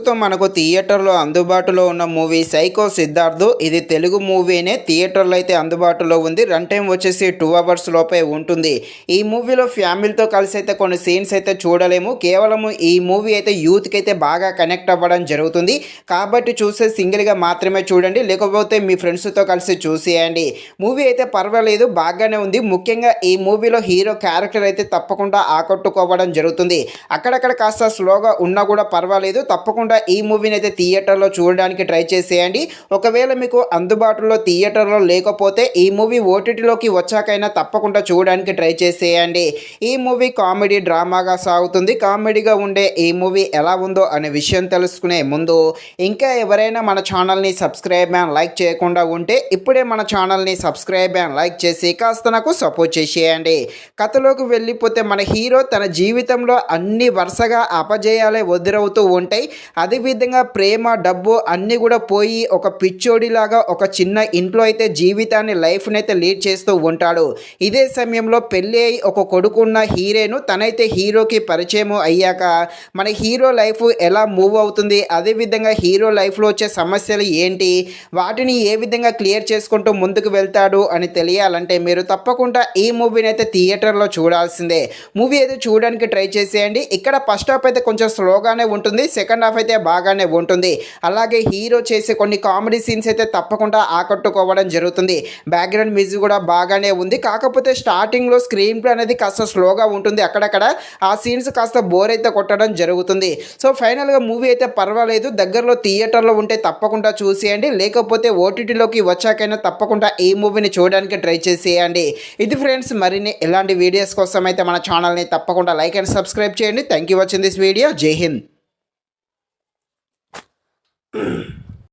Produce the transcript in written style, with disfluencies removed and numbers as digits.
ప్రస్తుతం మనకు థియేటర్లో అందుబాటులో ఉన్న మూవీ సైకో సిద్ధార్థ్. ఇది తెలుగు మూవీనే, థియేటర్లో అయితే అందుబాటులో ఉంది. రన్ టైం వచ్చేసి 2 అవర్స్ లోపే ఉంటుంది. ఈ మూవీలో ఫ్యామిలీతో కలిసి అయితే కొన్ని సీన్స్ అయితే చూడలేము. కేవలం ఈ మూవీ అయితే యూత్కి అయితే బాగా కనెక్ట్ అవ్వడం జరుగుతుంది. కాబట్టి చూసే సింగిల్గా మాత్రమే చూడండి, లేకపోతే మీ ఫ్రెండ్స్తో కలిసి చూసేయండి. మూవీ అయితే పర్వాలేదు, బాగానే ఉంది. ముఖ్యంగా ఈ మూవీలో హీరో క్యారెక్టర్ అయితే తప్పకుండా ఆకట్టుకోవడం జరుగుతుంది. అక్కడక్కడ కాస్త స్లోగా ఉన్నా కూడా పర్వాలేదు, తప్పకుండా ఈ మూవీని అయితే థియేటర్లో చూడడానికి ట్రై చేసేయండి. ఒకవేళ మీకు అందుబాటులో థియేటర్లో లేకపోతే ఈ మూవీ ఓటీటీలోకి వచ్చాకైనా తప్పకుండా చూడడానికి ట్రై చేసేయండి. ఈ మూవీ కామెడీ డ్రామాగా సాగుతుంది. కామెడీగా ఉండే ఈ మూవీ ఎలా ఉందో అనే విషయం తెలుసుకునే ముందు ఇంకా ఎవరైనా మన ఛానల్ని సబ్స్క్రైబ్ అండ్ లైక్ చేయకుండా ఉంటే ఇప్పుడే మన ఛానల్ని సబ్స్క్రైబ్ అండ్ లైక్ చేసి కాస్త నాకు సపోర్ట్ చేసేయండి. కథలోకి వెళ్ళిపోతే మన హీరో తన జీవితంలో అన్ని వరుసగా అపజయాలే ఎదురవుతూ ఉంటాయి. అదేవిధంగా ప్రేమ, డబ్బు అన్నీ కూడా పోయి ఒక పిచ్చోడిలాగా ఒక చిన్న ఇంట్లో అయితే జీవితాన్ని, లైఫ్ని అయితే లీడ్ చేస్తూ ఉంటాడు. ఇదే సమయంలో పెళ్ళి అయి ఒక కొడుకున్న హీరోను తనైతే హీరోకి పరిచయం అయ్యాక మన హీరో లైఫ్ ఎలా మూవ్ అవుతుంది, అదేవిధంగా హీరో లైఫ్లో వచ్చే సమస్యలు ఏంటి, వాటిని ఏ విధంగా క్లియర్ చేసుకుంటూ ముందుకు వెళ్తాడు అని తెలియాలంటే మీరు తప్పకుండా ఈ మూవీని అయితే థియేటర్లో చూడాల్సిందే. మూవీ అయితే చూడడానికి ట్రై చేసేయండి. ఇక్కడ ఫస్ట్ హాఫ్ అయితే కొంచెం స్లోగానే ఉంటుంది, సెకండ్ హాఫ్ అయితే బాగానే ఉంటుంది. అలాగే హీరో చేసే కొన్ని కామెడీ సీన్స్ అయితే తప్పకుండా ఆకట్టుకోవడం జరుగుతుంది. బ్యాక్గ్రౌండ్ మ్యూజిక్ కూడా బాగానే ఉంది. కాకపోతే స్టార్టింగ్లో స్క్రీన్ ప్లే అనేది కాస్త స్లోగా ఉంటుంది. అక్కడక్కడ ఆ సీన్స్ కాస్త బోర్ అయితే కొట్టడం జరుగుతుంది. సో ఫైనల్గా మూవీ అయితే పర్వాలేదు. దగ్గరలో థియేటర్లో ఉంటే తప్పకుండా చూసేయండి, లేకపోతే ఓటీటీలోకి వచ్చాకైనా తప్పకుండా ఈ మూవీని చూడడానికి ట్రై చేసేయండి. ఇది ఫ్రెండ్స్, మరిన్ని ఇలాంటి వీడియోస్ కోసం అయితే మన ఛానల్ని తప్పకుండా లైక్ అండ్ సబ్స్క్రైబ్ చేయండి. Thank you watching this video. జై హింద్.